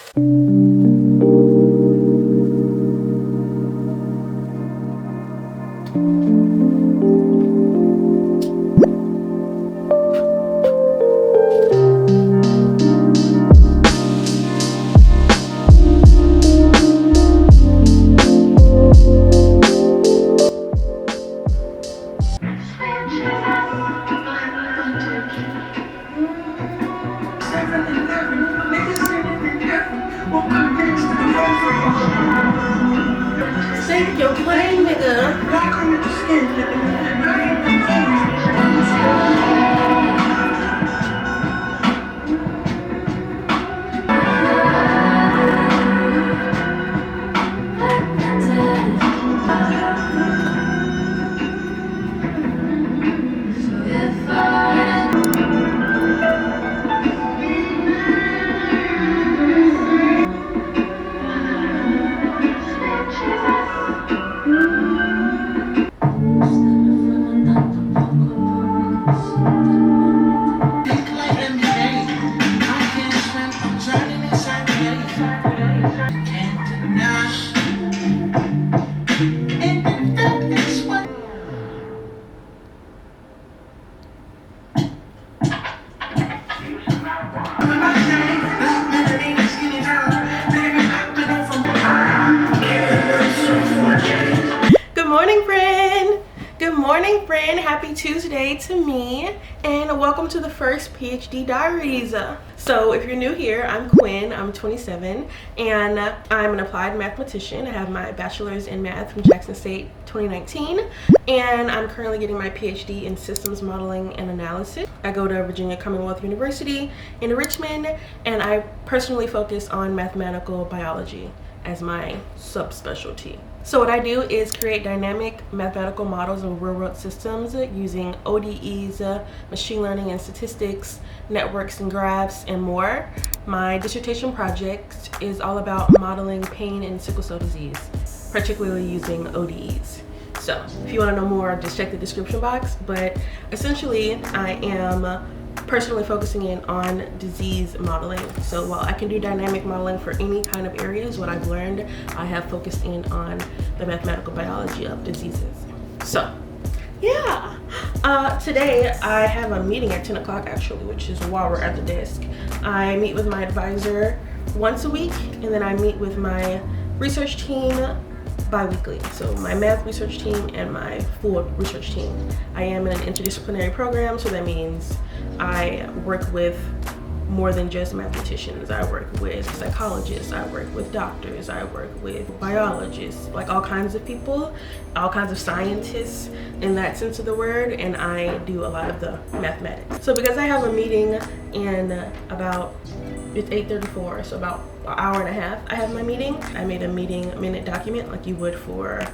Shake your plane, nigga. Good morning, friend. Happy Tuesday to me, and welcome to the first PhD Diaries. So if you're new here, I'm Quin, I'm 27, and I'm an applied mathematician. I have my bachelor's in math from Jackson State 2019, and I'm currently getting my PhD in systems modeling and analysis. I go to Virginia Commonwealth University in Richmond, and I personally focus on mathematical biology as my subspecialty. So what I do is create dynamic mathematical models of real-world systems using ODEs, machine learning and statistics, networks and graphs, and more. My dissertation project is all about modeling pain and sickle cell disease, particularly using ODEs. So if you want to know more, just check the description box. But essentially, I am personally focusing in on disease modeling. So while I can do dynamic modeling for any kind of areas, what I've learned, I have focused in on the mathematical biology of diseases. So yeah, today I have a meeting at 10 o'clock actually, which is while we're at the desk. I meet with my advisor once a week, and then I meet with my research team bi-weekly. So my math research team and my full research team. I am in an interdisciplinary program, so that means I work with more than just mathematicians. I work with psychologists, I work with doctors, I work with biologists, like all kinds of people, all kinds of scientists in that sense of the word, and I do a lot of the mathematics. So because I have a meeting in it's 8:34, so about an hour and a half I have my meeting. I made a meeting minute document like you would for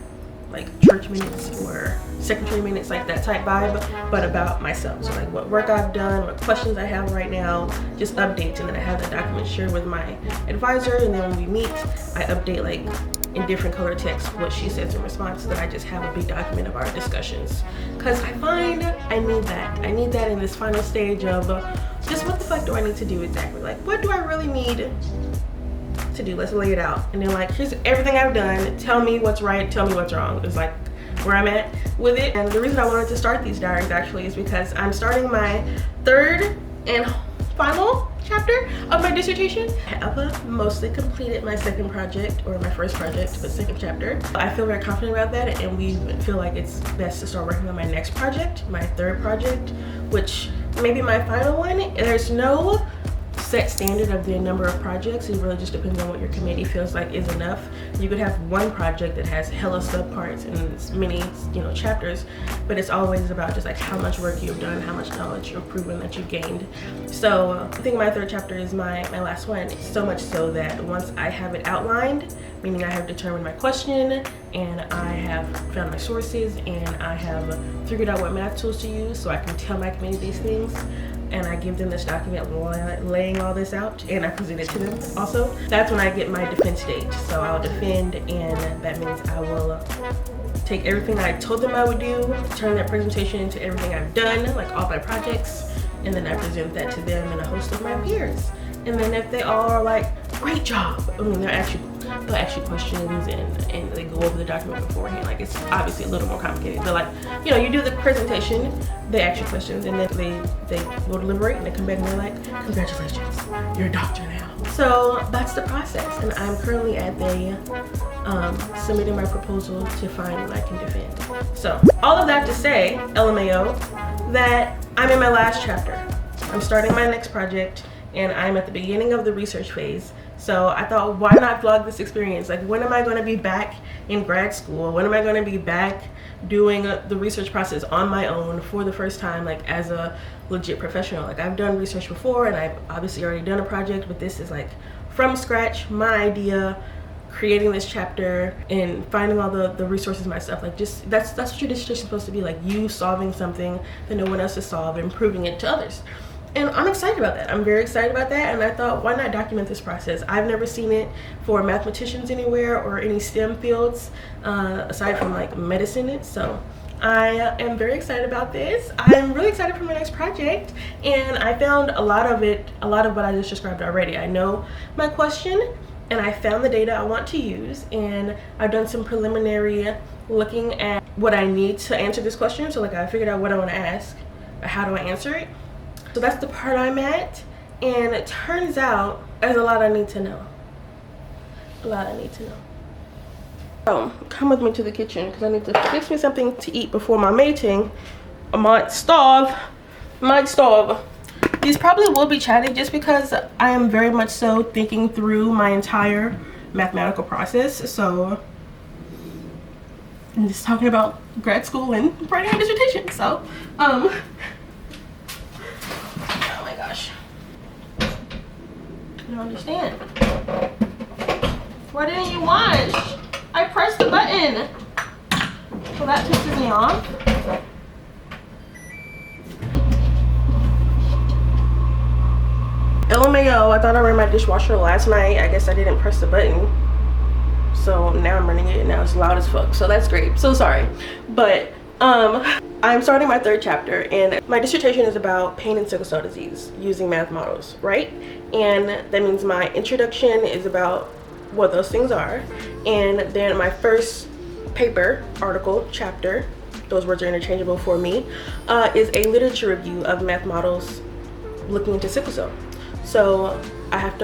like church minutes or secretary minutes, like that type vibe, but about myself. So like what work I've done, what questions I have right now, just updates, and then I have the document shared with my advisor, and then when we meet, I update like in different color text what she says in response, so that I just have a big document of our discussions. Because I find I need that in this final stage of just what the fuck do I need to do exactly? Like what do I really need to do? Let's lay it out, and then like here's everything I've done, tell me what's right, tell me what's wrong. It's like where I'm at with it. And the reason I wanted to start these diaries actually is because I'm starting my third and final chapter of my dissertation. I've mostly completed my second project, or my first project, but second chapter. I feel very confident about that, and we feel like it's best to start working on my next project, my third project, which may be my final one. There's no set standard of the number of projects. It really just depends on what your committee feels like is enough. You could have one project that has hella subparts and many, chapters, but it's always about just like how much work you've done, how much knowledge you've proven that you've gained. So I think my third chapter is my last one, so much so that once I have it outlined, meaning I have determined my question, and I have found my sources, and I have figured out what math tools to use so I can tell my committee these things, and I give them this document laying all this out, and I present it to them also. That's when I get my defense date. So I'll defend, and that means I will take everything I told them I would do, turn that presentation into everything I've done, like all my projects, and then I present that to them and a host of my peers. And then if they all are like, great job. I mean, they'll ask you questions and they go over the document beforehand. Like, it's obviously a little more complicated. They're like, you know, you do the presentation, they ask you questions, and then they go deliberate and they come back and they're like, congratulations, you're a doctor now. So that's the process, and I'm currently at the submitting my proposal to find what I can defend. So all of that to say, LMAO, that I'm in my last chapter. I'm starting my next project, and I'm at the beginning of the research phase. So I thought, why not vlog this experience? Like, when am I going to be back in grad school? When am I going to be back doing the research process on my own for the first time, like as a legit professional? Like, I've done research before, and I've obviously already done a project, but this is like from scratch, my idea, creating this chapter and finding all the resources myself. Like, just that's what your dissertation is supposed to be, like you solving something that no one else has solved and proving it to others. And I'm excited about that. I'm very excited about that, and I thought, why not document this process? I've never seen it for mathematicians anywhere or any STEM fields, aside from like medicine. So I am very excited about this. I'm really excited for my next project, and I found a lot of what I just described already. I know my question, and I found the data I want to use, and I've done some preliminary looking at what I need to answer this question. So like, I figured out what I want to ask, how do I answer it? So that's the part I'm at, and it turns out there's a lot I need to know. So come with me to the kitchen because I need to fix me something to eat before my meeting. I might starve. These probably will be chatty just because I am very much so thinking through my entire mathematical process. So I'm just talking about grad school and writing my dissertation. So oh my gosh, I don't understand. Why didn't you wash? I pressed the button. So that pisses me off. LMAO, I thought I ran my dishwasher last night. I guess I didn't press the button. So now I'm running it and now it's loud as fuck. So that's great. So sorry. But I'm starting my third chapter, and my dissertation is about pain and sickle cell disease using math models, right? And that means my introduction is about what those things are, and then my first paper, article, chapter, those words are interchangeable for me, is a literature review of math models looking into sickle cell. So I had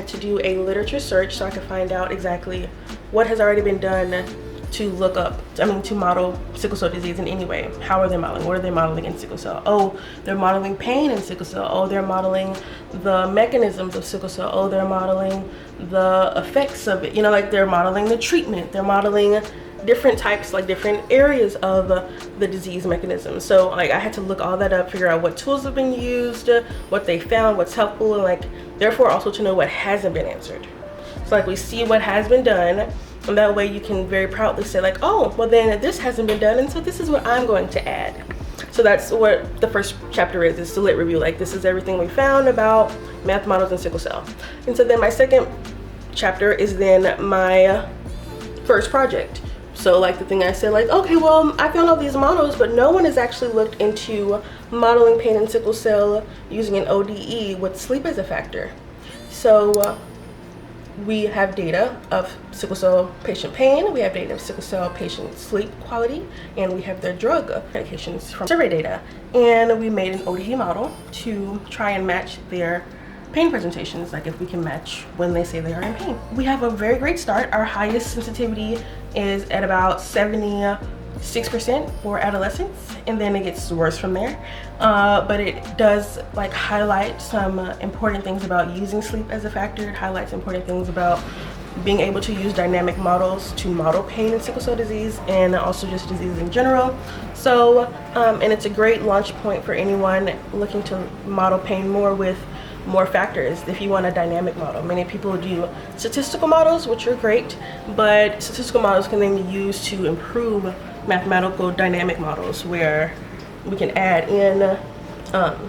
to do a literature search so I could find out exactly what has already been done to to model sickle cell disease in any way. How are they modeling? What are they modeling in sickle cell? Oh, they're modeling pain in sickle cell. Oh, they're modeling the mechanisms of sickle cell. Oh, they're modeling the effects of it. You know, like they're modeling the treatment. They're modeling different types, like different areas of the disease mechanism. So like I had to look all that up, figure out what tools have been used, what they found, what's helpful, and like therefore also to know what hasn't been answered. So like we see what has been done, and that way you can very proudly say like, oh, well then this hasn't been done, and so this is what I'm going to add. So that's what the first chapter is the lit review. Like, this is everything we found about math models and sickle cell. And so then my second chapter is then my first project. So like the thing I said, like, okay, well, I found all these models, but no one has actually looked into modeling pain in sickle cell using an ODE with sleep as a factor. So we have data of sickle cell patient pain, we have data of sickle cell patient sleep quality, and we have their drug medications from survey data. And we made an ODE model to try and match their pain presentations, like if we can match when they say they are in pain. We have a very great start. Our highest sensitivity is at about 76% for adolescents, and then it gets worse from there. But it does like highlight some important things about using sleep as a factor. It highlights important things about being able to use dynamic models to model pain in sickle cell disease and also just disease in general. So, and it's a great launch point for anyone looking to model pain more with more factors. If you want a dynamic model, many people do statistical models, which are great, but statistical models can then be used to improve mathematical dynamic models where we can add in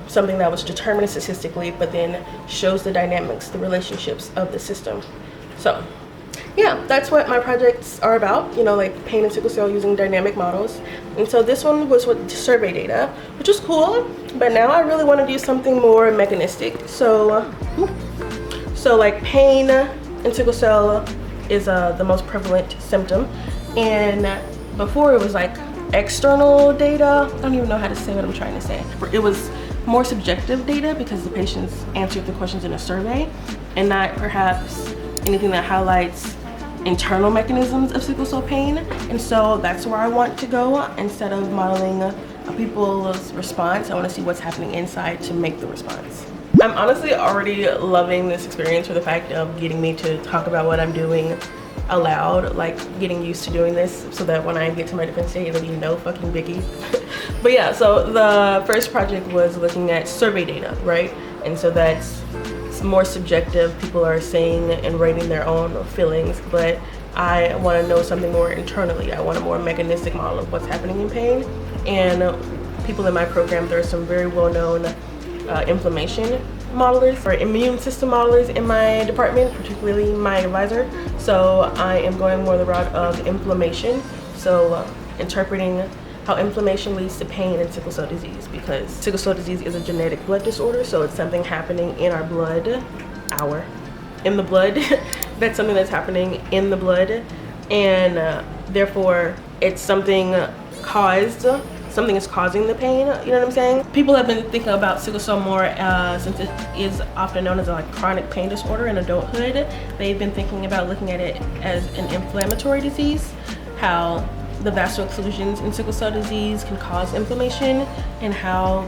something that was determined statistically but then shows the dynamics, the relationships of the system. So yeah, that's what my projects are about, you know, like pain and sickle cell using dynamic models. And so this one was with survey data, which was cool, but now I really want to do something more mechanistic. So So like pain in sickle cell is the most prevalent symptom, and before it was like external data. I don't even know how to say what I'm trying to say. It was more subjective data because the patients answered the questions in a survey, and not perhaps anything that highlights internal mechanisms of sickle cell pain. And so that's where I want to go. Instead of modeling people's response, I want to see what's happening inside to make the response. I'm honestly already loving this experience for the fact of getting me to talk about what I'm doing aloud, like getting used to doing this so that when I get to my defense day, it'll be no fucking biggie. But yeah, so the first project was looking at survey data, right? And so that's more subjective. People are saying and rating their own feelings, but I want to know something more internally. I want a more mechanistic model of what's happening in pain. And people in my program, there are some very well-known inflammation modelers or immune system modelers in my department, particularly my advisor. So I am going more the route of inflammation. So interpreting how inflammation leads to pain in sickle cell disease, because sickle cell disease is a genetic blood disorder. So it's something happening in our blood, in the blood. That's something that's happening in the blood. And therefore it's something something is causing the pain, you know what I'm saying? People have been thinking about sickle cell more since it is often known as a chronic pain disorder in adulthood. They've been thinking about looking at it as an inflammatory disease, how the vaso-occlusions in sickle cell disease can cause inflammation, and how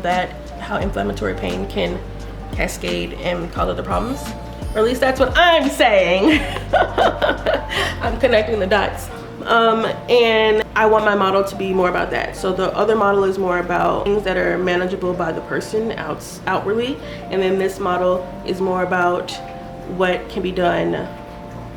inflammatory pain can cascade and cause other problems. Or at least that's what I'm saying. I'm connecting the dots. And I want my model to be more about that. So the other model is more about things that are manageable by the person outwardly, and then this model is more about what can be done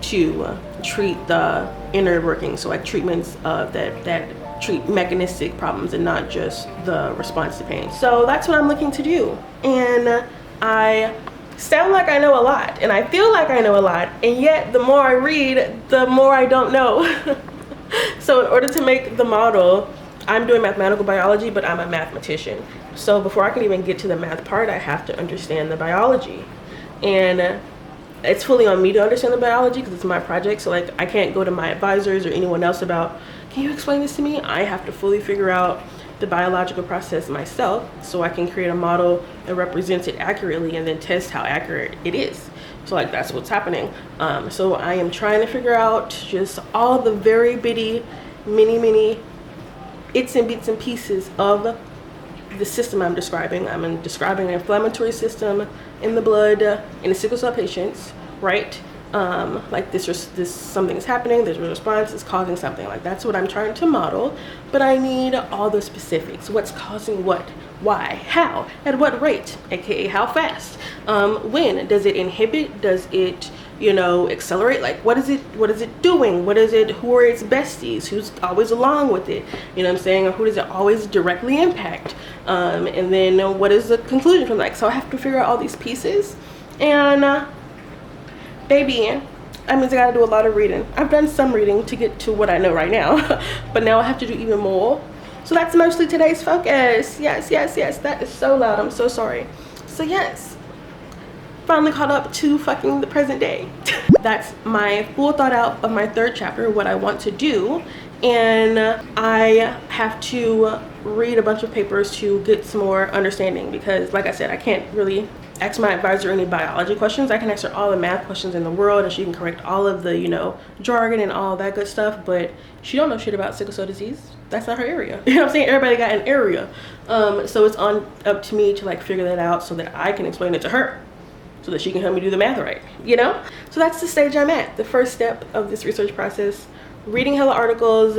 to treat the inner workings, so like treatments that treat mechanistic problems and not just the response to pain. So that's what I'm looking to do, and I sound like I know a lot, and I feel like I know a lot, and yet the more I read, the more I don't know. So in order to make the model, I'm doing mathematical biology, but I'm a mathematician. So before I can even get to the math part, I have to understand the biology. And it's fully on me to understand the biology because it's my project. So like I can't go to my advisors or anyone else about, can you explain this to me? I have to fully figure out the biological process myself so I can create a model that represents it accurately and then test how accurate it is. So like that's what's happening. So I am trying to figure out just all the very bitty, mini its and bits and pieces of the system I'm describing. I'm describing an inflammatory system in the blood in the sickle cell patients, right? Like this something is happening, there's a response, it's causing something. Like that's what I'm trying to model, but I need all the specifics. What's causing what? Why? How? At what rate? AKA how fast? When? Does it inhibit? Does it, accelerate? Like what is it doing? Who are its besties? Who's always along with it? You know what I'm saying? Or who does it always directly impact? And then what is the conclusion from that? So I have to figure out all these pieces, and baby, that means I gotta do a lot of reading. I've done some reading to get to what I know right now, but now I have to do even more. So that's mostly today's focus. Yes, that is so loud, I'm so sorry. So yes, finally caught up to fucking the present day. That's my full thought out of my third chapter, what I want to do. And I have to read a bunch of papers to get some more understanding, because like I said, I can't really ask my advisor any biology questions. I can ask her all the math questions in the world, and she can correct all of the, jargon and all that good stuff, but she don't know shit about sickle cell disease. That's not her area. You know what I'm saying? Everybody got an area. So it's up to me to like figure that out so that I can explain it to her, so that she can help me do the math right, So that's the stage I'm at. The first step of this research process, reading hella articles,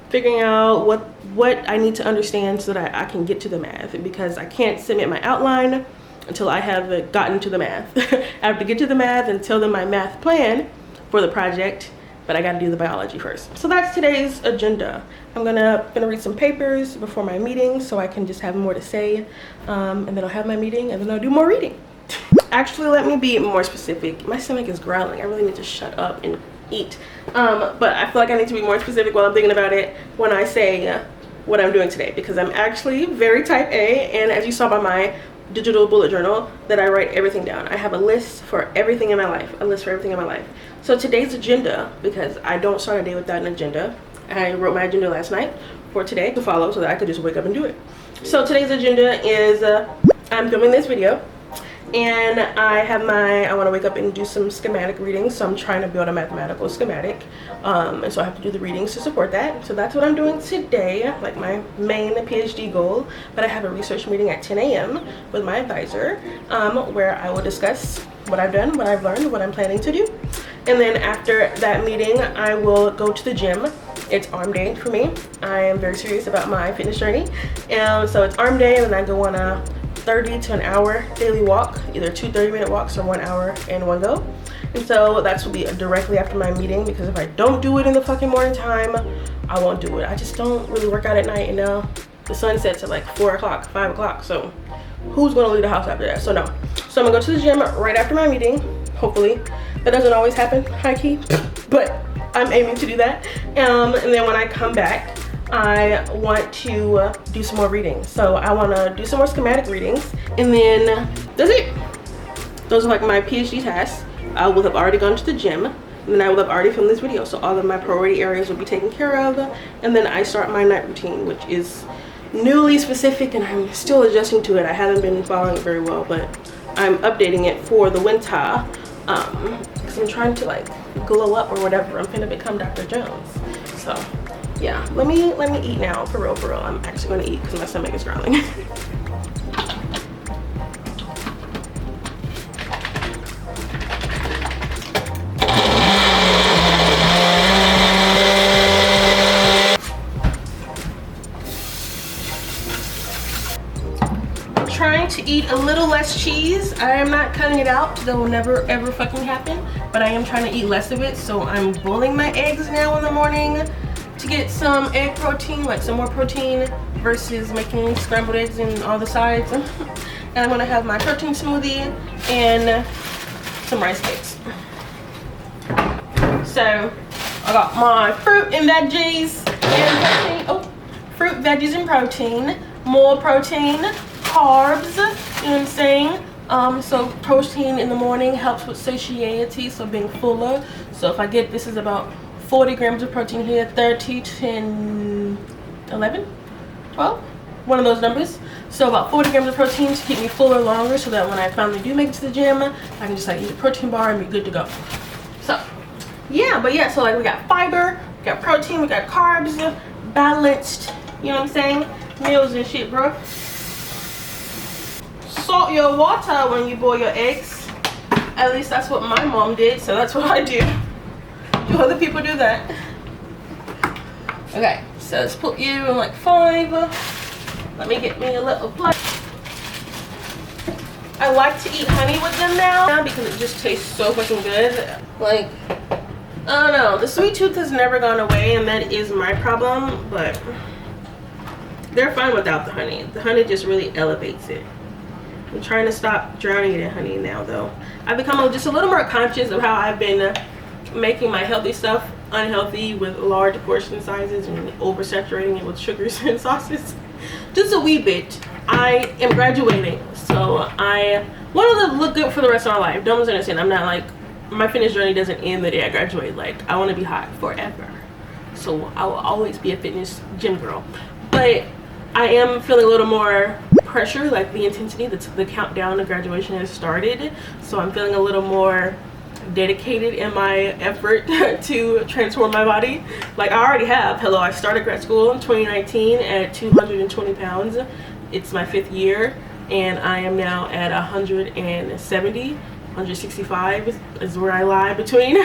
figuring out what I need to understand so that I can get to the math, because I can't submit my outline until I have gotten to the math. I have to get to the math and tell them my math plan for the project, but I gotta do the biology first. So that's today's agenda. I'm gonna read some papers before my meeting so I can just have more to say, and then I'll have my meeting and then I'll do more reading. Actually, let me be more specific. My stomach is growling. I really need to shut up and eat. But I feel like I need to be more specific while I'm thinking about it when I say what I'm doing today, because I'm actually very type A, and as you saw by my digital bullet journal that I write everything down. I have a list for everything in my life, So today's agenda, because I don't start a day without an agenda, I wrote my agenda last night for today to follow so that I could just wake up and do it. So today's agenda is I'm filming this video, and I want to wake up and do some schematic readings. So I'm trying to build a mathematical schematic, and so I have to do the readings to support that. So that's what I'm doing today, like my main PhD goal. But I have a research meeting at 10 a.m. with my advisor, where I will discuss what I've done, what I've learned, what I'm planning to do. And then after that meeting, I will go to the gym. It's arm day for me. I am very serious about my fitness journey, and so it's arm day, and then I go on a 30 to an hour daily walk, either 2 30-minute walks or 1 hour in one go. And so that's will be directly after my meeting, because if I don't do it in the fucking morning time, I won't do it. I just don't really work out at night, and now the sun sets at like 4 o'clock, 5 o'clock, so who's gonna leave the house after that? So no. So I'm gonna go to the gym right after my meeting, hopefully. That doesn't always happen, high key, but I'm aiming to do that. And then when I come back, I want to do some more reading. So I want to do some more schematic readings, and then that's it. Those are like my PhD tasks. I will have already gone to the gym, and then I will have already filmed this video. So all of my priority areas will be taken care of, and then I start my night routine, which is newly specific, and I'm still adjusting to it. I haven't been following it very well, but I'm updating it for the winter, because I'm trying to like glow up or whatever. I'm gonna become Dr. Jones. So yeah, let me eat now, for real. I'm actually gonna eat because my stomach is growling. I'm trying to eat a little less cheese. I am not cutting it out. That will never ever fucking happen. But I am trying to eat less of it. So I'm boiling my eggs now in the morning to get some egg protein, like some more protein, versus making scrambled eggs and all the sides. And I'm gonna have my protein smoothie and some rice cakes. So I got my fruit and veggies and protein. Oh, fruit, veggies, and protein. More protein, carbs, you know what I'm saying? So protein in the morning helps with satiety, so being fuller. So if I get, this is about 40 grams of protein here, 30, 10, 11, 12, one of those numbers. So about 40 grams of protein to keep me fuller longer, so that when I finally do make it to the gym, I can just like eat a protein bar and be good to go. So yeah, but yeah, so like we got fiber, we got protein, we got carbs, balanced, you know what I'm saying, meals and shit, bro. Salt your water when you boil your eggs. At least that's what my mom did, so that's what I do. Do other people do that? Okay, so let's put you in like 5. Let me get me a little plate. I like to eat honey with them now because it just tastes so fucking good. Like, I don't know, the sweet tooth has never gone away, and that is my problem, but they're fine without the honey. The honey just really elevates it. I'm trying to stop drowning it in honey now, though. I've become just a little more conscious of how I've been making my healthy stuff unhealthy with large portion sizes and oversaturating it with sugars and sauces. Just a wee bit. I am graduating, so I want to look good for the rest of my life. Don't misunderstand. I'm not like, my fitness journey doesn't end the day I graduate. Like, I want to be hot forever. So I will always be a fitness gym girl. But I am feeling a little more pressure, like the intensity, the countdown to graduation has started. So I'm feeling a little more dedicated in my effort to transform my body. Like I already have. Hello, I started grad school in 2019 at 220 pounds. It's my 5th year, and I am now at 170. 165 is where I lie between.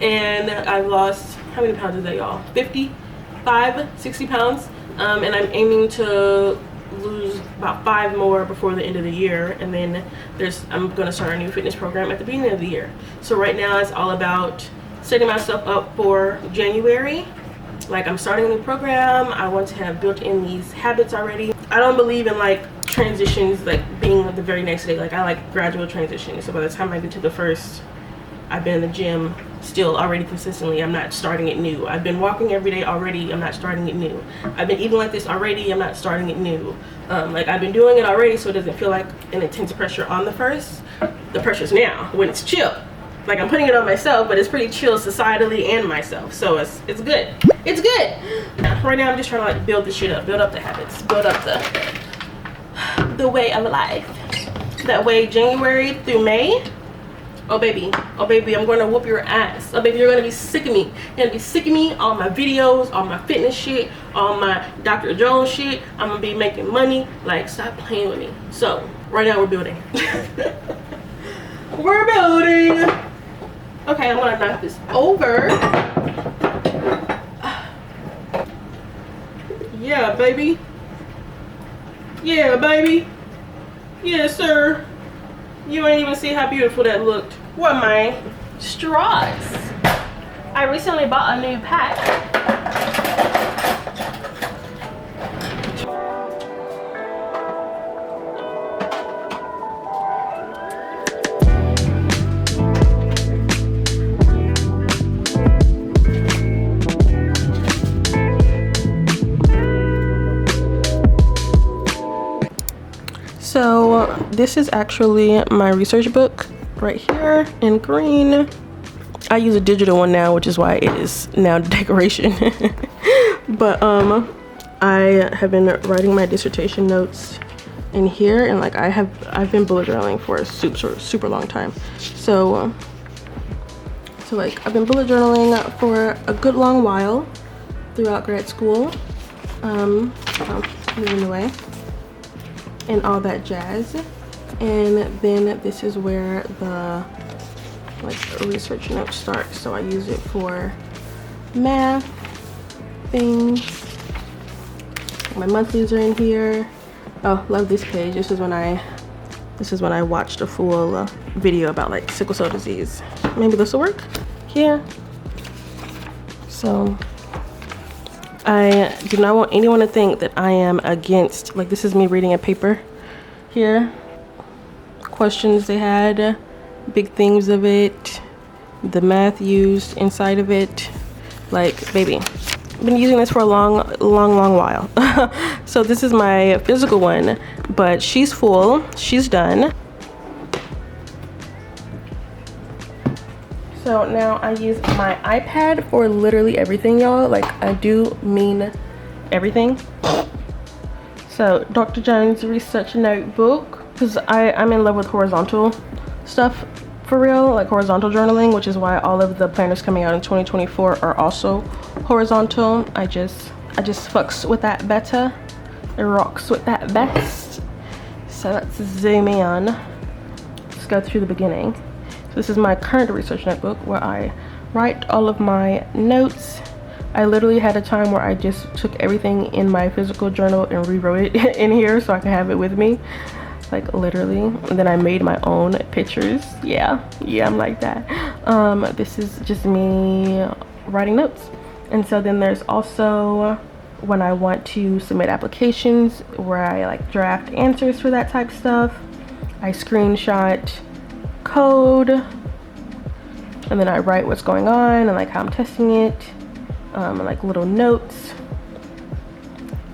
And I've lost, how many pounds is that, y'all? 55, 60 pounds. And I'm aiming to lose about 5 more before the end of the year, and then I'm going to start a new fitness program at the beginning of the year. So right now it's all about setting myself up for January. Like, I'm starting a new program. I want to have built in these habits already. I don't believe in like transitions like being the very next day. Like, I like gradual transitions. So by the time I get to the first I've been in the gym still already consistently. I'm not starting it new. I've been walking every day already. I'm not starting it new. I've been eating like this already. I'm not starting it new. Like I've been doing it already, so it doesn't feel like an intense pressure on the first. The pressure's now when it's chill. Like I'm putting it on myself, but it's pretty chill societally and myself. So it's good. It's good. Right now I'm just trying to like build this shit up, build up the habits, build up the way of life. That way January through May, oh baby, I'm gonna whoop your ass. Oh baby, you're gonna be sick of me. You're gonna be sick of me, all my videos, all my fitness shit, all my Dr. Jones shit. I'm gonna be making money. Like, stop playing with me. So right now we're building. We're building. Okay, I'm gonna knock this over. Yeah, baby. Yeah, baby. Yes, sir. You ain't even see how beautiful that looked. What, my straws? I recently bought a new pack. So this is actually my research book right here in green. I use a digital one now, which is why it is now decoration. But I have been writing my dissertation notes in here, and like I've been bullet journaling for a super long time. So like I've been bullet journaling for a good long while throughout grad school. Moving away. And all that jazz. And then this is where the like research notes start. So I use it for math things. My monthlies are in here. Oh, love this page. This is when I watched a full video about like sickle cell disease. Maybe this will work here. So I do not want anyone to think that I am against, like this is me reading a paper here. Questions they had, big themes of it, the math used inside of it. Like, baby, I've been using this for a long while. So this is my physical one, but she's full, she's done. So now I use my iPad for literally everything, y'all. Like, I do mean everything. So Dr. Jones research notebook, because I'm in love with horizontal stuff for real, like horizontal journaling, which is why all of the planners coming out in 2024 are also horizontal. I just fucks with that better. It rocks with that best. So let's zoom in. Let's go through the beginning. So this is my current research notebook where I write all of my notes. I literally had a time where I just took everything in my physical journal and rewrote it in here so I can have it with me. Like literally. And then I made my own pictures. Yeah, I'm like that. This is just me writing notes. And so then there's also when I want to submit applications where I like draft answers for that type of stuff. I screenshot code and then I write what's going on and like how I'm testing it, and like little notes.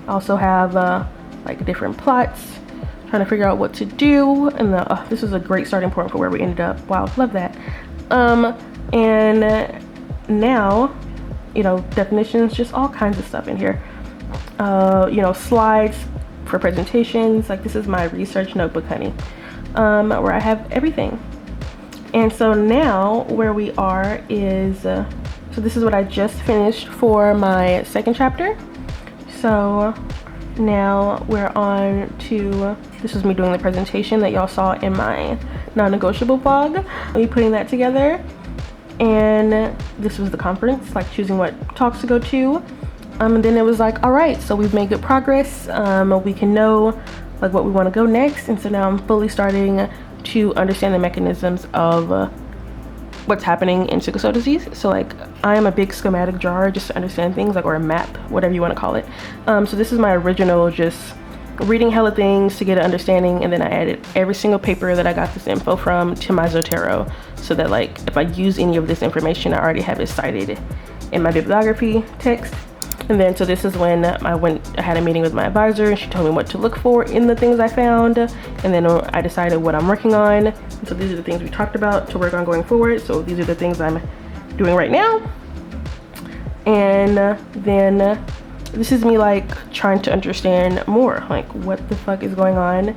I also have like different plots, trying to figure out what to do, and this is a great starting point for where we ended up. Wow, love that. And now, you know, definitions, just all kinds of stuff in here. You know, slides for presentations. Like this is my research notebook, honey, where I have everything. And so now where we are is, so this is what I just finished for my second chapter. So now we're on to, this is me doing the presentation that y'all saw in my non-negotiable vlog. Me putting that together. And this was the conference, like choosing what talks to go to. And then it was like, all right, so we've made good progress. We can know like what we want to go next. And so now I'm fully starting to understand the mechanisms of what's happening in sickle cell disease. So like I am a big schematic drawer just to understand things, like, or a map, whatever you want to call it. So this is my original just reading hella things to get an understanding, and then I added every single paper that I got this info from to my Zotero, so that like if I use any of this information, I already have it cited in my bibliography text. And then so this is when I had a meeting with my advisor, and she told me what to look for in the things I found, and then I decided what I'm working on. And so these are the things we talked about to work on going forward. So these are the things I'm doing right now. And then this is me like trying to understand more, like what the fuck is going on.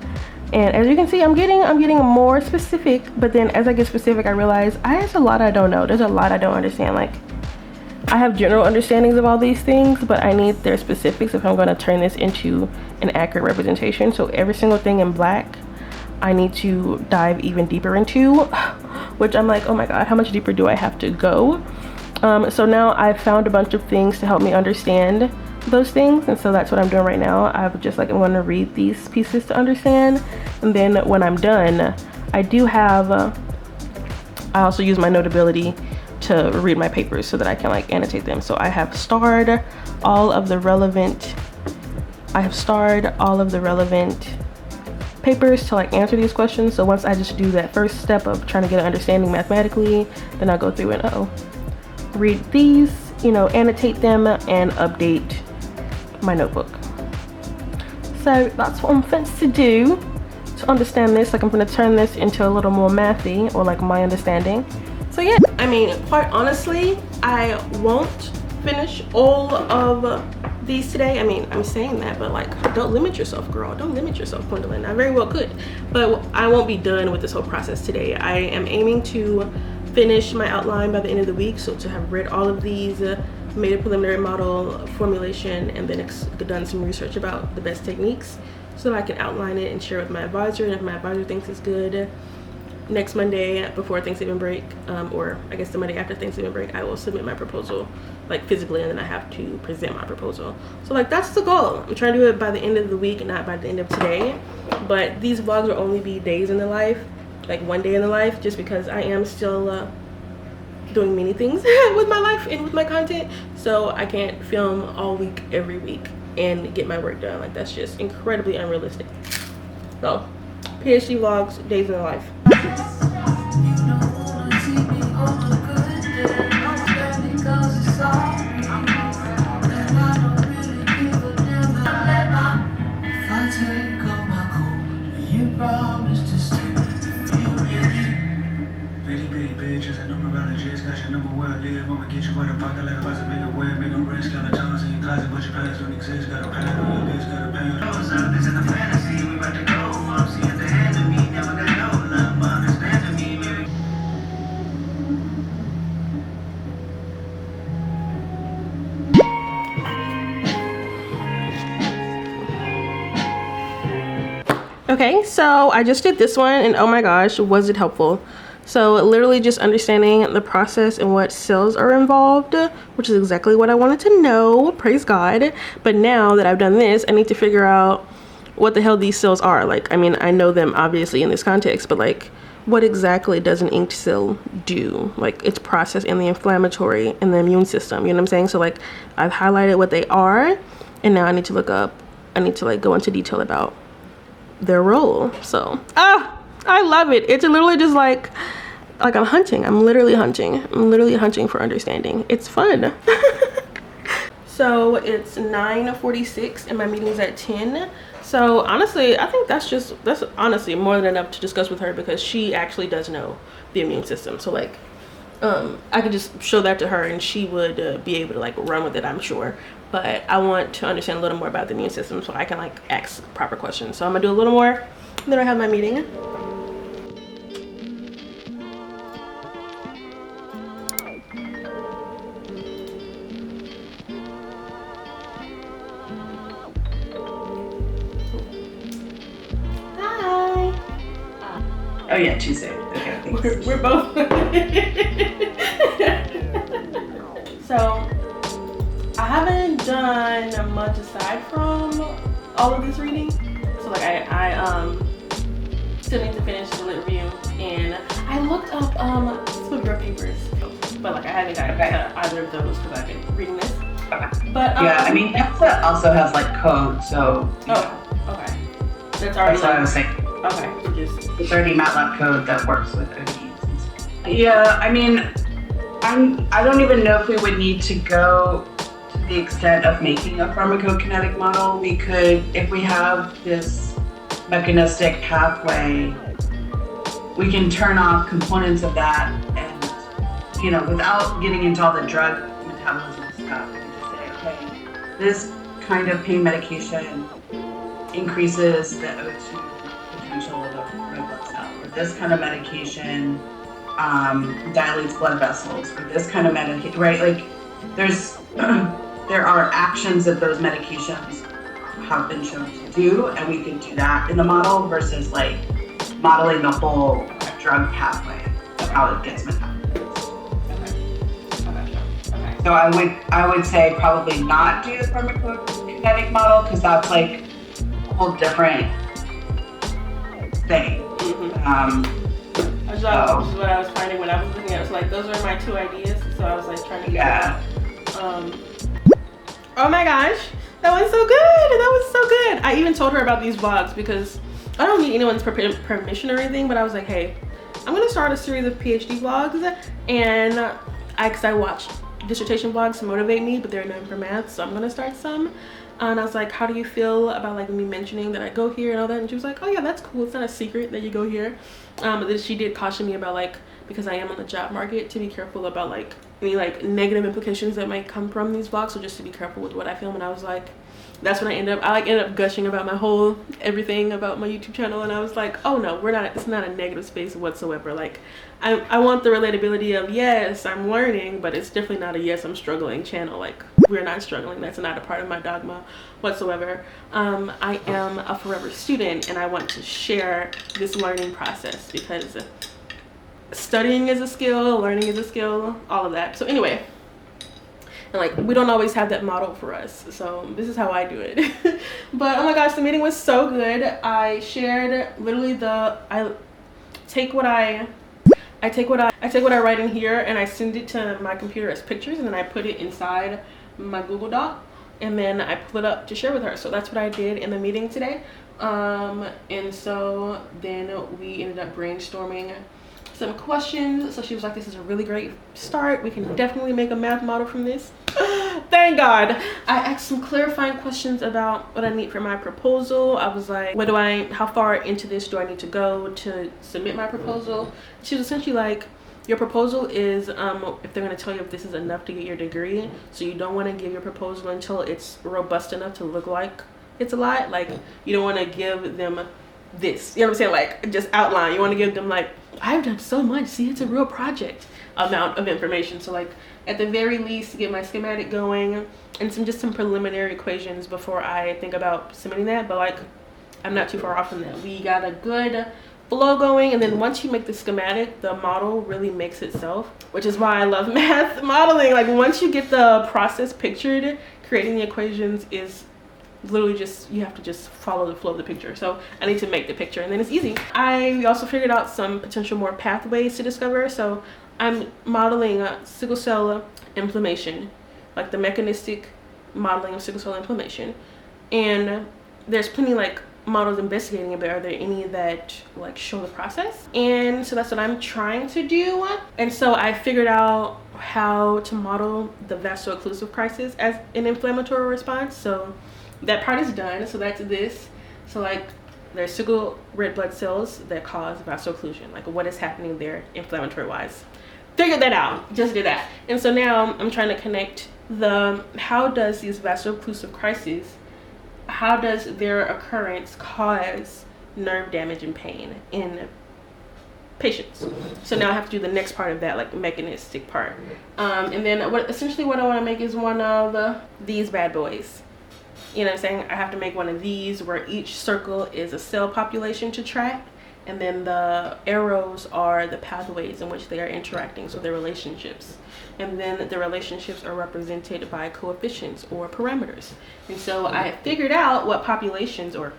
And as you can see, I'm getting more specific, but then as I get specific, I realize there's a lot I don't know. There's a lot I don't understand. Like, I have general understandings of all these things, but I need their specifics if I'm going to turn this into an accurate representation. So every single thing in black, I need to dive even deeper into, which I'm like, oh my God, how much deeper do I have to go? So now I've found a bunch of things to help me understand those things, and so that's what I'm doing right now. I'm going to read these pieces to understand, and then when I'm done, I do have I also use my notability to read my papers so that I can like annotate them. So I have starred all of the relevant papers to like answer these questions. So once I just do that first step of trying to get an understanding mathematically, then I'll go through and read these, annotate them and update my notebook. So that's what I'm supposed to do to understand this. Like, I'm going to turn this into a little more mathy, or like my understanding. So yeah, I mean, quite honestly, I won't finish all of these today. I mean, I'm saying that, but like, don't limit yourself, girl. Don't limit yourself, Quindel. I very well could, but I won't be done with this whole process today. I am aiming to finish my outline by the end of the week. So to have read all of these, made a preliminary model formulation, and then done some research about the best techniques so that I can outline it and share it with my advisor. And if my advisor thinks it's good, next Monday before Thanksgiving break, or I guess the Monday after Thanksgiving break, I will submit my proposal like physically, and then I have to present my proposal. So like, that's the goal. I'm trying to do it by the end of the week, not by the end of today. But these vlogs will only be days in the life, like one day in the life, just because I am still doing many things with my life and with my content. So I can't film all week every week and get my work done. Like, that's just incredibly unrealistic. So PhD vlogs, days in the life. Okay, so I just did this one, and oh my gosh, was it helpful. So literally just understanding the process and what cells are involved, which is exactly what I wanted to know, praise God. But now that I've done this, I need to figure out what the hell these cells are. Like, I mean, I know them obviously in this context, but like, what exactly does an inked cell do? Like, its process in the inflammatory and the immune system, you know what I'm saying? So like, I've highlighted what they are, and now I need to like go into detail about their role. So I love it. It's literally just like I'm hunting. I'm literally hunting for understanding. It's fun. So it's 9:46 and my meeting's at 10. So honestly, I think that's honestly more than enough to discuss with her, because she actually does know the immune system. So like, I could just show that to her and she would be able to like run with it, I'm sure. But I want to understand a little more about the immune system so I can like ask proper questions. So I'm gonna do a little more, and then I have my meeting. Hi. Oh yeah, Tuesday. Okay, thanks. We're both. So I haven't done much aside from all of this reading. So like I still need to finish the lit review, and I looked up some of your papers, but like I haven't got either of those because I've been reading this. Okay. But yeah, I mean EPSA also has like code, so oh, okay. That's already what I was thinking. Okay, so just It's already MATLAB code that works with ODEs. Yeah, I mean, I don't even know if we would need to go to the extent of making a pharmacokinetic model. We could, if we have this mechanistic pathway, we can turn off components of that and, without getting into all the drug metabolism stuff, we can just say, okay, this kind of pain medication increases the O2 potential of the red blood cell, or this kind of medication dilates blood vessels, or this kind of medication, right? Like, there are actions that those medications have been shown to do, and we can do that in the model versus like modeling the whole drug pathway of how it gets metabolized. Okay. So I would say probably not do the pharmacokinetic model, because that's like a whole different thing. Which is what I was finding when I was looking at it. So like those are my two ideas. So I was like trying to figure out. Oh my gosh, that was so good. That was so good. I even told her about these vlogs because I don't need anyone's permission or anything, but I was like, hey, I'm gonna start a series of PhD vlogs, and because I watch dissertation vlogs to motivate me, but they're known for math, so I'm gonna start some. And I was like, how do you feel about like me mentioning that I go here and all that? And she was like, oh yeah, that's cool. It's not a secret that you go here. But then she did caution me about like, because I am on the job market, to be careful about like any like negative implications that might come from these vlogs. So just to be careful with what I film. And I was like, that's when I ended up gushing about my whole everything about my YouTube channel. And I was like, oh no, it's not a negative space whatsoever. Like I want the relatability of, yes, I'm learning, but it's definitely not a yes, I'm struggling channel. Like, we're not struggling. That's not a part of my dogma whatsoever. I am a forever student, and I want to share this learning process because studying is a skill, learning is a skill, all of that. So anyway, and like we don't always have that model for us, so this is how I do it. But oh my gosh, the meeting was so good. I shared literally I take what I write in here and I send it to my computer as pictures, and then I put it inside my Google Doc, and then I pull it up to share with her. So that's what I did in the meeting today. And so then we ended up brainstorming some questions. So she was like, this is a really great start. We can definitely make a math model from this. Thank God. I asked some clarifying questions about what I need for my proposal. I was like, how far into this do I need to go to submit my proposal? She was essentially like, your proposal is if they're going to tell you if this is enough to get your degree, so you don't want to give your proposal until it's robust enough to look like it's a lot. Like, you don't want to give them this, you know what I'm saying, like just outline. You want to give them like, I've done so much, see, it's a real project amount of information. So like at the very least, get my schematic going and some preliminary equations before I think about submitting that. But like, I'm not too far off from that. We got a good flow going, and then once you make the schematic, the model really makes itself, which is why I love math modeling. Like, once you get the process pictured, creating the equations is literally just, you have to just follow the flow of the picture. So I need to make the picture, and then it's easy. We also figured out some potential more pathways to discover. So I'm modeling sickle cell inflammation, like the mechanistic modeling of sickle cell inflammation, and there's plenty like models investigating it, but are there any that like show the process? And so that's what I'm trying to do. And so I figured out how to model the vaso-occlusive crisis as an inflammatory response. So that part is done. So that's this. So like there's sickle red blood cells that cause vaso-occlusion, like what is happening there inflammatory wise. Figured that out, just did that. And so now I'm trying to connect how does these vaso-occlusive crises, how does their occurrence cause nerve damage and pain in patients? So now I have to do the next part of that, like mechanistic part. And then essentially what I want to make is one of these bad boys. You know what I'm saying? I have to make one of these where each circle is a cell population to track, and then the arrows are the pathways in which they are interacting, so their relationships. And then the relationships are represented by coefficients or parameters. And so I figured out what populations, or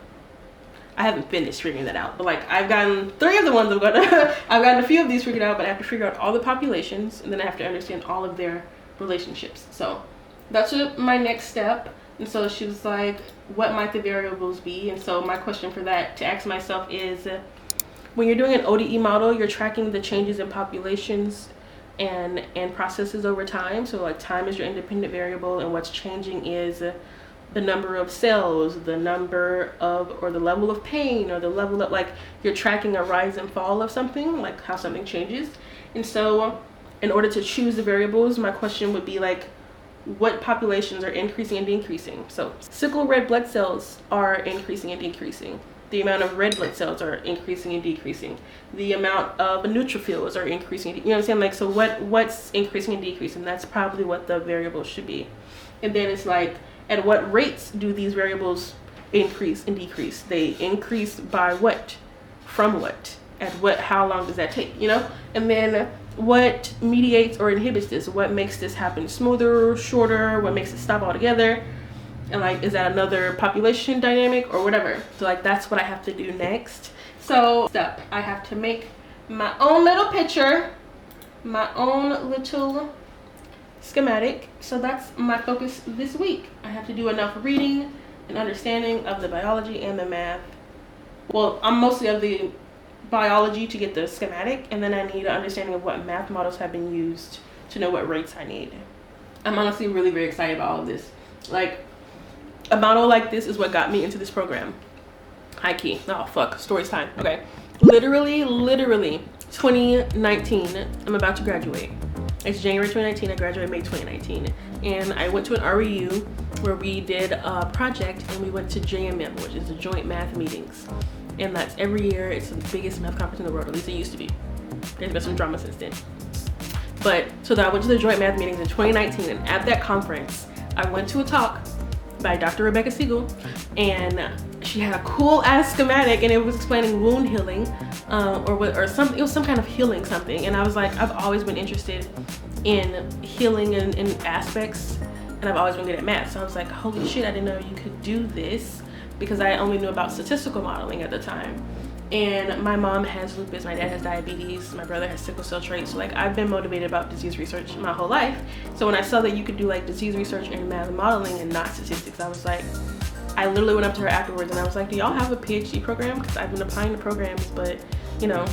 I haven't finished figuring that out, but like I've gotten 3 of the ones I've gotten a few of these figured out, but I have to figure out all the populations, and then I have to understand all of their relationships. So that's my next step. And so she was like, what might the variables be? And so my question for that to ask myself is, when you're doing an ODE model, you're tracking the changes in populations and processes over time. So like time is your independent variable, and what's changing is the number of cells, the number of, or the level of pain, or the level of, like, you're tracking a rise and fall of something, like how something changes. And so in order to choose the variables, my question would be like, what populations are increasing and decreasing? So sickle red blood cells are increasing and decreasing. The amount of red blood cells are increasing and decreasing. The amount of neutrophils are increasing. You know what I'm saying? Like, so what's increasing and decreasing? That's probably what the variable should be. And then it's like, at what rates do these variables increase and decrease? They increase by what? From what? At what? How long does that take? You know? And then what mediates or inhibits this? What makes this happen smoother, shorter? What makes it stop altogether? And like, is that another population dynamic or whatever? So like, that's what I have to do next. So step, I have to make my own little picture, my own little schematic. So that's my focus this week. I have to do enough reading and understanding of the biology and the math. Well, I'm mostly of the biology to get the schematic, and then I need an understanding of what math models have been used to know what rates I need. I'm honestly really very excited about all of this. Like, a model like this is what got me into this program. High key. Oh fuck, stories time. Okay. Literally 2019, I'm about to graduate. It's January 2019, I graduated May 2019. And I went to an REU where we did a project, and we went to JMM, which is the Joint Math Meetings. And that's every year. It's the biggest math conference in the world, at least it used to be. There's been some drama since then. But, so that I went to the Joint Math Meetings in 2019, and at that conference, I went to a talk by Dr. Rebecca Siegel, and she had a cool ass schematic, and it was explaining wound healing, or something. It was some kind of healing something, and I was like, I've always been interested in healing and aspects, and I've always been good at math. So I was like, holy shit, I didn't know you could do this, because I only knew about statistical modeling at the time. And my mom has lupus, my dad has diabetes, my brother has sickle cell traits. So like, I've been motivated about disease research my whole life. So when I saw that you could do like disease research and math modeling and not statistics, I was like, I literally went up to her afterwards and I was like, do y'all have a PhD program? Because I've been applying to programs, but you know,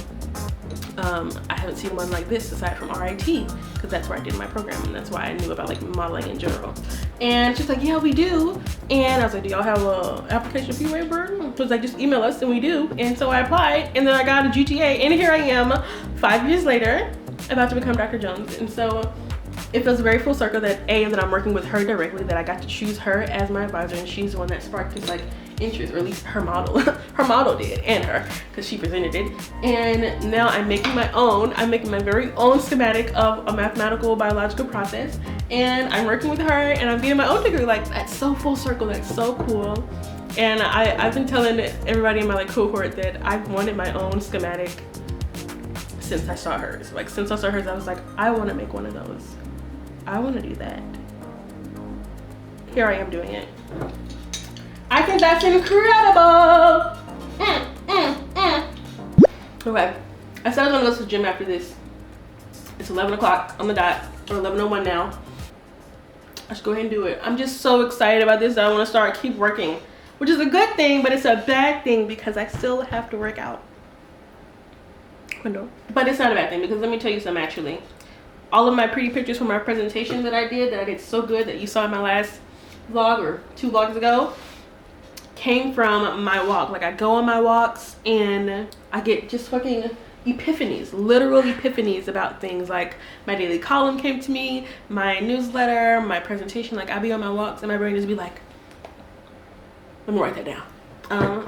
I haven't seen one like this aside from RIT, because that's where I did my program, and that's why I knew about like modeling in general. And she's like, yeah, we do. And I was like, do y'all have a application fee waiver? She was like, just email us, and we do. And so I applied, and then I got a GTA, and here I am 5 years later, about to become Dr. Jones. And so it feels very full circle that that I'm working with her directly, that I got to choose her as my advisor, and she's the one that sparked this like interest, or at least her model her model did, and her, because she presented it. And now I'm making my very own schematic of a mathematical biological process, and I'm working with her, and I'm getting my own degree. Like, that's so full circle. That's so cool. And I've been telling everybody in my like cohort that I've wanted my own schematic since I saw hers. Like, since I saw hers, I was like, I want to make one of those. I want to do that. Here I am doing it. I think that's incredible. Okay, I said I was gonna go to the gym after this. It's 11 o'clock on the dot, or 11:01 now. I should go ahead and do it. I'm just so excited about this that I want to keep working, which is a good thing, but it's a bad thing because I still have to work out. Quindel. But it's not a bad thing, because let me tell you something actually. All of my pretty pictures from my presentation that I did so good that you saw in my last vlog or 2 vlogs ago, came from my walk. Like, I go on my walks and I get just fucking epiphanies, literal epiphanies about things. Like, my daily column came to me, my newsletter, my presentation. Like, I be on my walks and my brain just be like, let me write that down.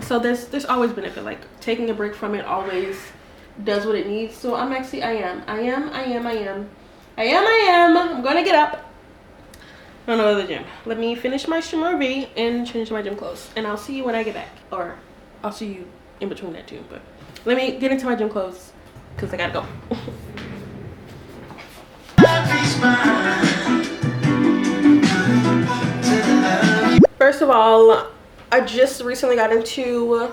So there's always benefit. Like, taking a break from it always does what it needs. So I'm gonna get up. I'm gonna go to the gym. Let me finish my Shimmer and change my gym clothes, and I'll see you when I get back, or I'll see you in between that too. But let me get into my gym clothes because I gotta go. First of all, I just recently got into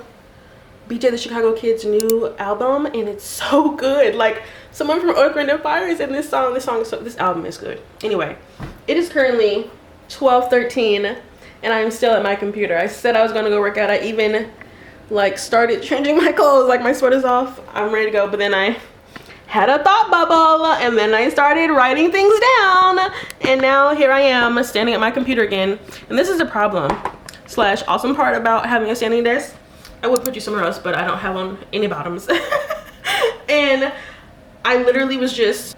BJ the Chicago Kid's new album, and it's so good. Like, someone from Earth, Wind & Fire is in this song. This album is good. Anyway, it is currently 12:13, and I'm still at my computer. I said I was gonna go work out. I even like started changing my clothes, like my sweater's off. I'm ready to go, but then I had a thought bubble and then I started writing things down, and now here I am standing at my computer again. And this is the problem slash awesome part about having a standing desk. I would put you somewhere else, but I don't have on any bottoms. And I literally was just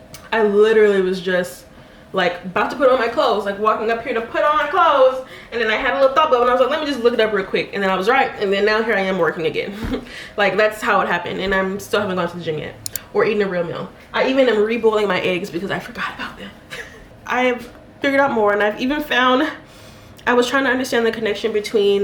like about to put on my clothes, like walking up here to put on my clothes, and then I had a little thought bubble and I was like, let me just look it up real quick, and then I was right, and then now here I am working again. Like, that's how it happened, and I'm still haven't gone to the gym yet or eaten a real meal. I even am reboiling my eggs because I forgot about them. I've figured out more, and I've even found, I was trying to understand the connection between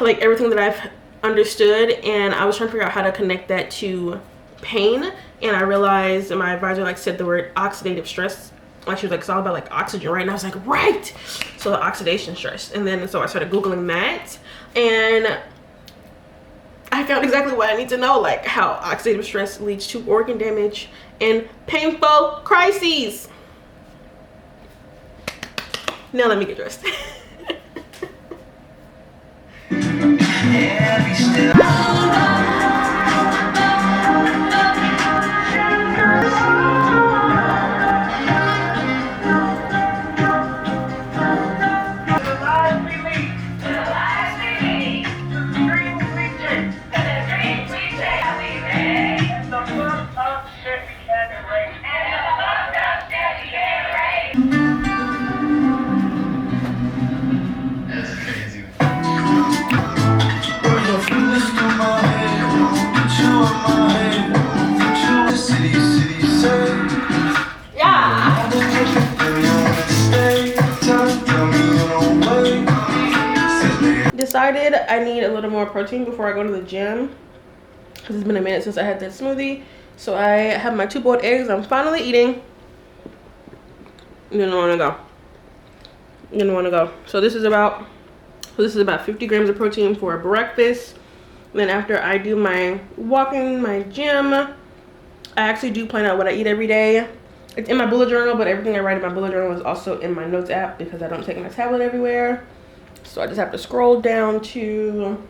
like everything that I've understood, and I was trying to figure out how to connect that to pain, and I realized, and my advisor like said the word oxidative stress. Like, she was like, it's all about like oxygen, right? And I was like, right. So the oxidation stress. And then so I started Googling that, and I found exactly what I need to know, like how oxidative stress leads to organ damage and painful crises. Now let me get dressed. Decided I need a little more protein before I go to the gym because it's been a minute since I had that smoothie. So I have my 2 boiled eggs. I'm finally eating. Didn't want to go. So this is about 50 grams of protein for breakfast. And then after I do my walking, my gym, I actually do plan out what I eat every day. It's in my bullet journal, but everything I write in my bullet journal is also in my notes app because I don't take my tablet everywhere. So I just have to scroll down to,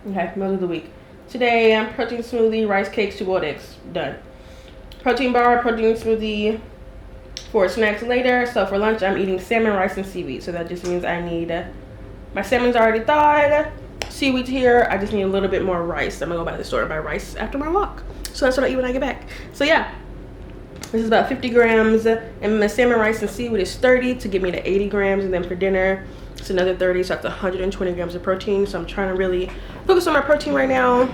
okay, meals of the week. Today, protein smoothie, rice cakes, 2 boiled eggs, done. Protein bar, protein smoothie for snacks later. So for lunch, I'm eating salmon, rice, and seaweed. So that just means I need, my salmon's already thawed, seaweed's here. I just need a little bit more rice. I'm gonna go by the store and buy rice after my walk. So that's what I eat when I get back. So yeah, this is about 50 grams, and my salmon, rice, and seaweed is 30 to get me to 80 grams, and then for dinner, it's another 30, so that's 120 grams of protein. So I'm trying to really focus on my protein right now.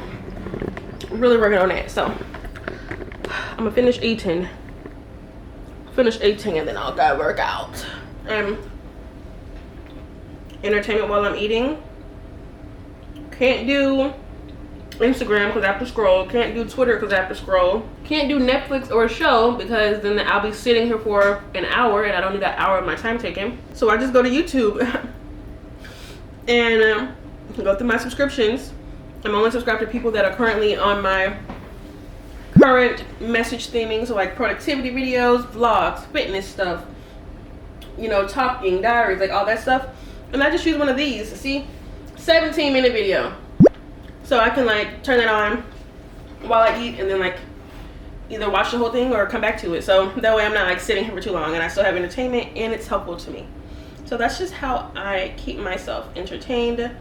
Really working on that. So I'm gonna finish eating, and then I'll go work out. Entertainment while I'm eating. Can't do Instagram because I have to scroll. Can't do Twitter because I have to scroll. Can't do Netflix or a show because then I'll be sitting here for an hour and I don't need that hour of my time taken. So I just go to YouTube and go through my subscriptions. I'm only subscribed to people that are currently on my current message theming, so like productivity videos, vlogs, fitness stuff, you know, talking, diaries, like all that stuff. And I just choose one of these. See, 17-minute video. So I can like turn it on while I eat and then like either watch the whole thing or come back to it. So that way I'm not like sitting here for too long and I still have entertainment and it's helpful to me. So that's just how I keep myself entertained.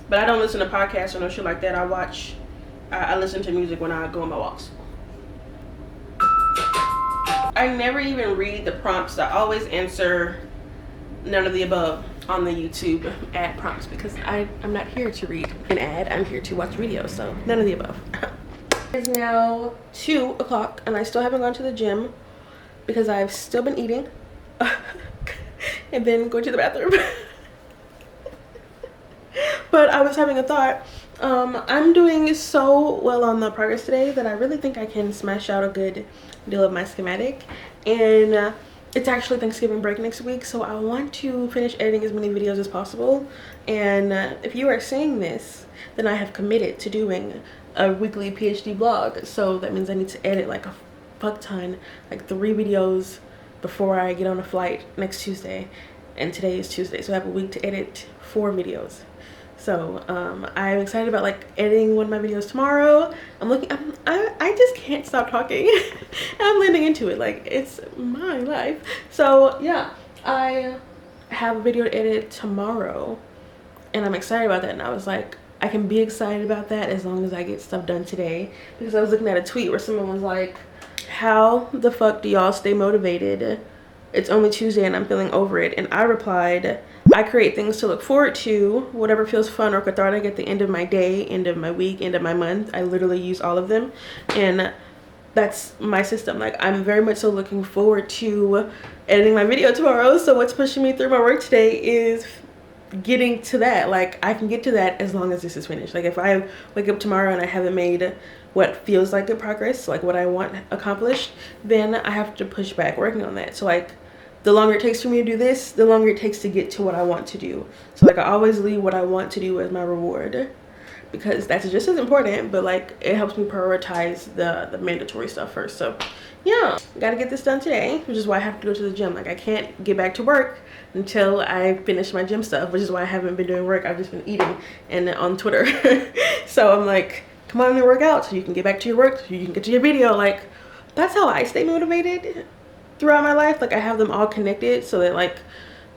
But I don't listen to podcasts or no shit like that. I listen to music when I go on my walks. I never even read the prompts. I always answer none of the above on the YouTube ad prompts because I'm not here to read an ad. I'm here to watch videos, so none of the above. It's now 2 o'clock and I still haven't gone to the gym because I've still been eating and then going to the bathroom. But I was having a thought. I'm doing so well on the progress today that I really think I can smash out a good deal of my schematic. And it's actually Thanksgiving break next week, so I want to finish editing as many videos as possible. And if you are seeing this, then I have committed to doing a weekly PhD vlog. So that means I need to edit like a fuck ton, like 3 videos before I get on a flight next Tuesday. and today is Tuesday, so I have a week to edit 4 videos. So I'm excited about like editing one of my videos tomorrow. I just can't stop talking. I'm landing into it, like it's my life. So yeah, I have a video to edit tomorrow and I'm excited about that. And I was like, I can be excited about that as long as I get stuff done today, because I was looking at a tweet where someone was like, how the fuck do y'all stay motivated? It's only Tuesday and I'm feeling over it. And I replied, I create things to look forward to, whatever feels fun or cathartic at the end of my day, end of my week, end of my month. I literally use all of them, and that's my system. Like, I'm very much so looking forward to editing my video tomorrow. So what's pushing me through my work today is getting to that. Like, I can get to that as long as this is finished. Like, if I wake up tomorrow and I haven't made what feels like good progress, like what I want accomplished, then I have to push back working on that. So like, the longer it takes for me to do this, the longer it takes to get to what I want to do. So like, I always leave what I want to do as my reward, because that's just as important, but like it helps me prioritize the mandatory stuff first. So yeah, gotta get this done today, which is why I have to go to the gym. Like, I can't get back to work until I finish my gym stuff, which is why I haven't been doing work. I've just been eating and on Twitter. So I'm like, come on and work out so you can get back to your work, so you can get to your video. Like, that's how I stay motivated throughout my life. Like, I have them all connected so that like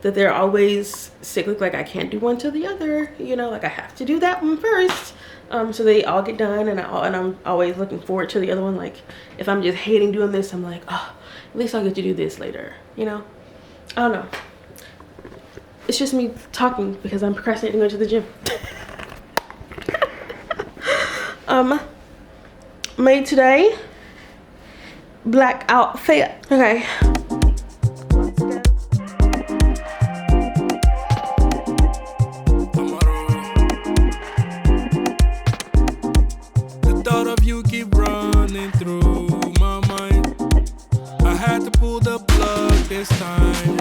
that they're always cyclic. Like, I can't do one till the other, you know, like I have to do that one first, so they all get done, and I'm always looking forward to the other one. Like, if I'm just hating doing this, I'm like, oh, at least I'll get to do this later, you know. I don't know, it's just me talking because I'm procrastinating going to the gym. Made today, black outfit. Okay. The thought of you keep running through my mind. I had to pull the plug this time.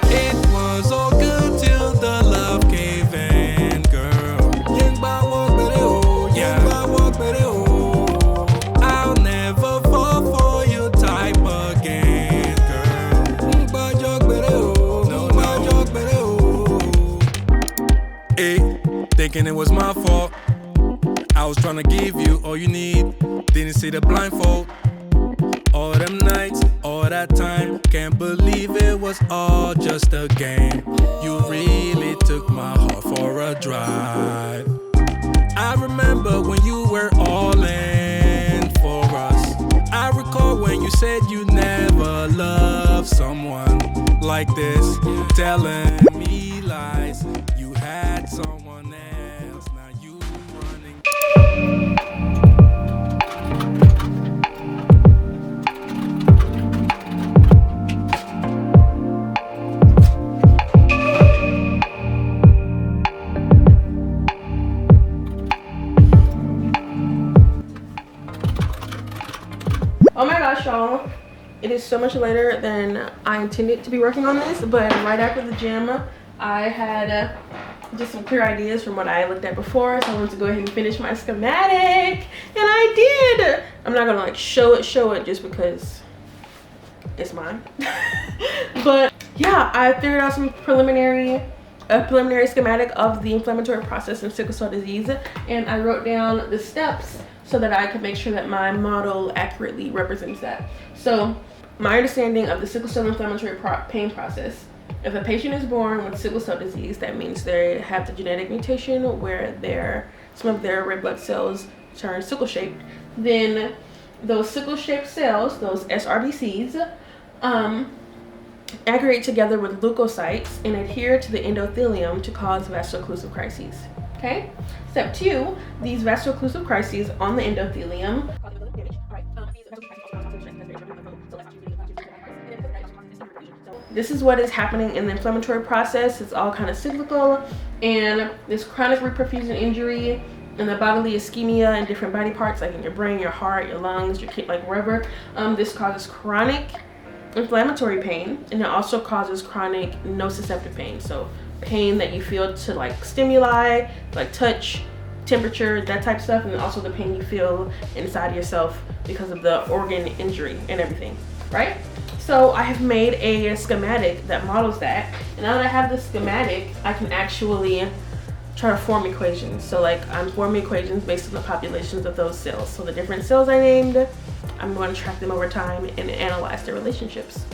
It was all good till the love gave in, girl. I'll never fall for your type again, girl. Hey, thinking it was my fault. I was trying to give you all you need. Didn't see the blindfold. All them nights, all that time. Can't believe it was all just a game. You really took my heart for a drive. I remember when you were all in for us. I recall when you said you never loved someone like this, telling me lies. You had someone else, now you running. Oh my gosh, y'all, it is so much later than I intended to be working on this, but right after the gym I had just some clear ideas from what I looked at before, so I wanted to go ahead and finish my schematic, and I did. I'm not gonna like show it just because it's mine. But yeah, I figured out some preliminary schematic of the inflammatory process in sickle cell disease, and I wrote down the steps so that I could make sure that my model accurately represents that. So my understanding of the sickle cell inflammatory pain process: if a patient is born with sickle cell disease, that means they have the genetic mutation where some of their red blood cells turn sickle shaped. Then those sickle shaped cells, those SRBCs, aggregate together with leukocytes and adhere to the endothelium to cause vaso-occlusive crises. Okay? Step 2, these vaso-occlusive crises on the endothelium this is what is happening in the inflammatory process. It's all kind of cyclical, and this chronic reperfusion injury and the bodily ischemia in different body parts, like in your brain, your heart, your lungs, your kidney, like wherever, this causes chronic inflammatory pain, and it also causes chronic nociceptive pain. So pain that you feel to like stimuli, like touch, temperature, that type of stuff, and then also the pain you feel inside yourself because of the organ injury and everything, right? So I have made a schematic that models that. And now that I have the schematic, I can actually try to form equations. So like I'm forming equations based on the populations of those cells. So the different cells I named, I'm going to track them over time and analyze their relationships.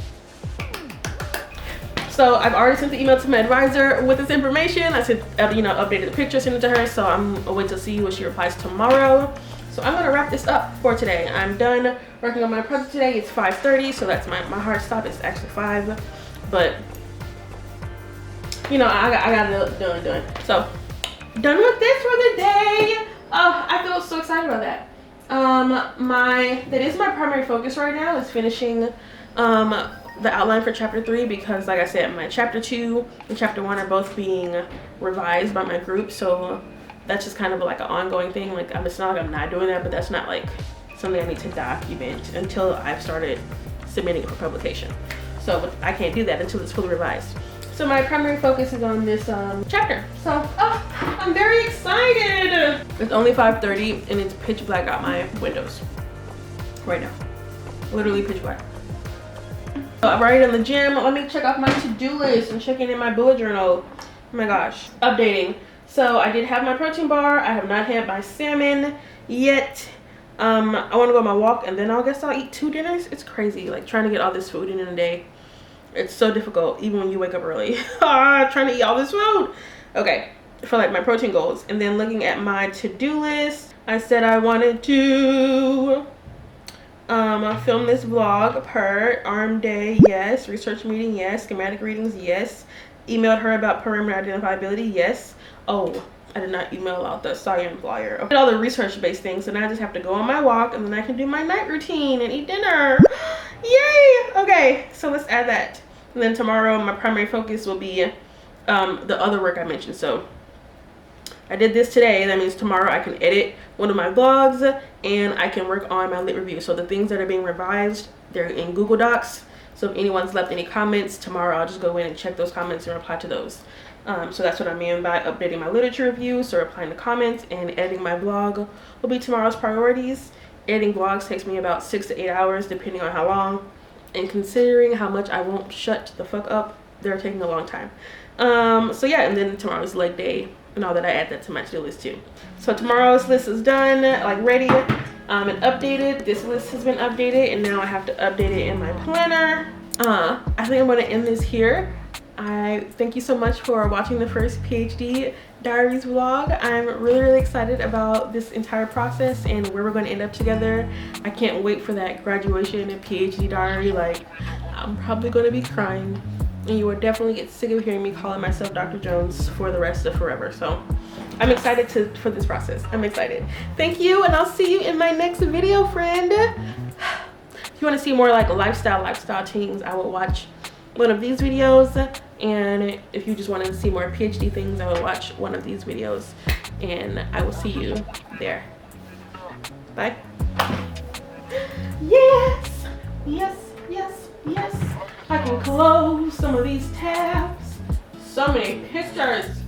So I've already sent the email to my advisor with this information. I sent, updated the picture, sent it to her. So I'm waiting to see what she replies tomorrow. So I'm gonna wrap this up for today. I'm done working on my project today. It's 5:30, so that's my hard stop. It's actually 5, but I got it done. So done with this for the day. Oh, I feel so excited about that. That is my primary focus right now, is finishing the outline for chapter 3, because like I said, my chapter 2 and chapter 1 are both being revised by my group. So that's just kind of like an ongoing thing. Like it's not like I'm not doing that, but that's not like something I need to document until I've started submitting it for publication. So I can't do that until it's fully revised. So my primary focus is on this chapter. So I'm very excited. It's only 5:30 and it's pitch black out my windows right now. Literally pitch black. So I've already done the gym. Let me check off my to-do list and checking in my bullet journal. Oh my gosh, updating. So I did have my protein bar. I have not had my salmon yet. I want to go on my walk and then I guess I'll eat 2 dinners. It's crazy, like trying to get all this food in a day. It's so difficult, even when you wake up early. Trying to eat all this food. Okay, for like my protein goals. And then looking at my to-do list, I said I wanted to film this vlog per arm day, yes. Research meeting, yes. Schematic readings, yes. Emailed her about perimeter identifiability, yes. Oh, I did not email out the science flyer. I did all the research-based things, so now I just have to go on my walk and then I can do my night routine and eat dinner. Yay! Okay, so let's add that. And then tomorrow, my primary focus will be the other work I mentioned. So I did this today. That means tomorrow I can edit one of my vlogs and I can work on my lit review. So the things that are being revised, they're in Google Docs. So if anyone's left any comments, tomorrow I'll just go in and check those comments and reply to those. So that's what I mean by updating my literature review. So replying to comments and editing my vlog will be tomorrow's priorities. Editing vlogs takes me about 6 to 8 hours, depending on how long. And considering how much I won't shut the fuck up, they're taking a long time. So yeah, and then tomorrow's leg day and all that. I add that to my to-do list too. So tomorrow's list is done, like ready and updated. This list has been updated and now I have to update it in my planner. I think I'm going to end this here. I thank you so much for watching the first PhD Diaries vlog. I'm really excited about this entire process and where we're going to end up together. I can't wait for that graduation and PhD diary. Like, I'm probably going to be crying and you will definitely get sick of hearing me calling myself Dr. Jones for the rest of forever. So I'm excited for this process. I'm excited. Thank you, and I'll see you in my next video, friend. If you want to see more like lifestyle things, I will watch one of these videos, and if you just want to see more PhD things, I will watch one of these videos, and I will see you there. Bye. Yes, I can close some of these tabs. So many pictures.